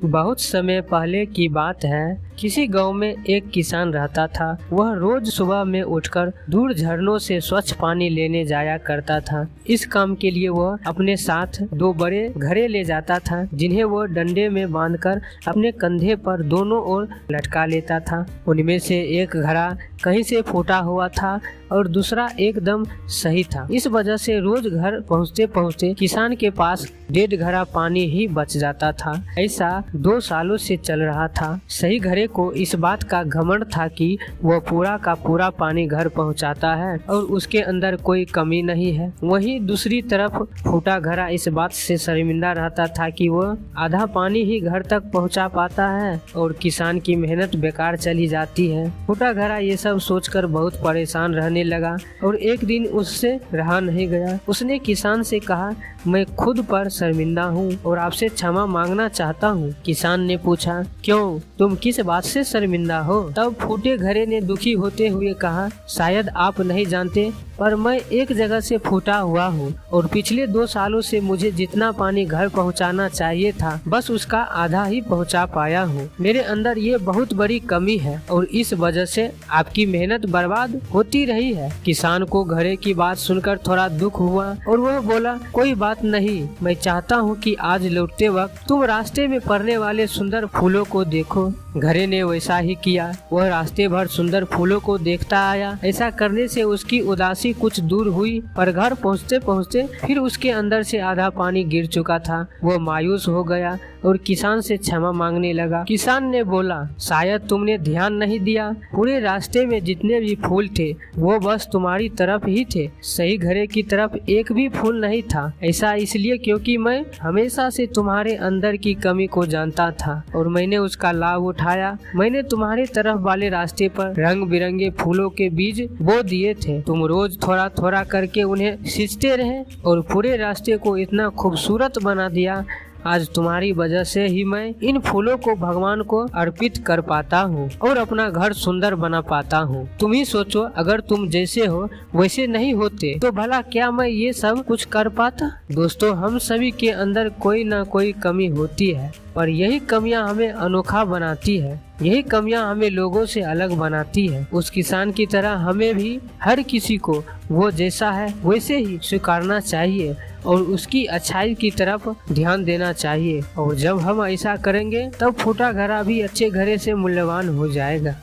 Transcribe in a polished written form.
बहुत समय पहले की बात है। किसी गांव में एक किसान रहता था। वह रोज सुबह में उठकर दूर झरनों से स्वच्छ पानी लेने जाया करता था। इस काम के लिए वह अपने साथ 2 बड़े घड़े ले जाता था, जिन्हें वह डंडे में बांधकर अपने कंधे पर दोनों ओर लटका लेता था। उनमें से एक घड़ा कहीं से फूटा हुआ था और दूसरा एकदम सही था। इस वजह से रोज घर पहुँचते पहुँचते किसान के पास 1.5 घड़ा पानी ही बच जाता था। ऐसा 2 सालों से चल रहा था। सही घड़े को इस बात का घमंड था कि वह पूरा का पूरा पानी घर पहुंचाता है और उसके अंदर कोई कमी नहीं है। वहीं दूसरी तरफ फूटा घड़ा इस बात से शर्मिंदा रहता था कि वह आधा पानी ही घर तक पहुंचा पाता है और किसान की मेहनत बेकार चली जाती है। फूटा घड़ा ये सब सोचकर बहुत परेशान रहने लगा और एक दिन उससे रहा नहीं गया। उसने किसान से कहा, मैं खुद पर शर्मिंदा हूँ और आपसे क्षमा मांगना चाहता हूँ। किसान ने पूछा, क्यों, तुम किस बात से शर्मिंदा हो? तब फूटे घड़े ने दुखी होते हुए कहा, शायद आप नहीं जानते, पर मैं एक जगह से फूटा हुआ हूँ और पिछले 2 सालों से मुझे जितना पानी घर पहुँचाना चाहिए था बस उसका आधा ही पहुँचा पाया हूँ। मेरे अंदर ये बहुत बड़ी कमी है और इस वजह से आपकी मेहनत बर्बाद होती रही है। किसान को घड़े की बात सुनकर थोड़ा दुख हुआ और वह बोला, कोई बात नहीं, मैं चाहता हूँ कि आज लौटते वक्त तुम रास्ते में पड़ने वाले सुंदर फूलों को देखो। घड़े ने वैसा ही किया। वह रास्ते भर सुंदर फूलों को देखता आया। ऐसा करने से उसकी उदासी कुछ दूर हुई, पर घर पहुँचते पहुँचते फिर उसके अंदर से आधा पानी गिर चुका था। वह मायूस हो गया और किसान से क्षमा मांगने लगा। किसान ने बोला, शायद तुमने ध्यान नहीं दिया, पूरे रास्ते में जितने भी फूल थे वो बस तुम्हारी तरफ ही थे, सही घड़े की तरफ एक भी फूल नहीं था। ऐसा इसलिए क्योंकि मैं हमेशा से तुम्हारे अंदर की कमी को जानता था और मैंने उसका लाभ उठाया। मैंने तुम्हारे तरफ वाले रास्ते पर रंग बिरंगे फूलों के बीज बो दिए थे। तुम रोज थोड़ा थोड़ा करके उन्हें सींचते रहे और पूरे रास्ते को इतना खूबसूरत बना दिया। आज तुम्हारी वजह से ही मैं इन फूलों को भगवान को अर्पित कर पाता हूँ और अपना घर सुंदर बना पाता हूँ। तुम ही सोचो, अगर तुम जैसे हो वैसे नहीं होते तो भला क्या मैं ये सब कुछ कर पाता? दोस्तों, हम सभी के अंदर कोई ना कोई कमी होती है, पर यही कमियां हमें अनोखा बनाती है। यही कमियां हमें लोगों से अलग बनाती है। उस किसान की तरह हमें भी हर किसी को वो जैसा है वैसे ही स्वीकारना चाहिए और उसकी अच्छाई की तरफ ध्यान देना चाहिए। और जब हम ऐसा करेंगे तब फूटा घड़ा भी अच्छे घड़े से मूल्यवान हो जाएगा।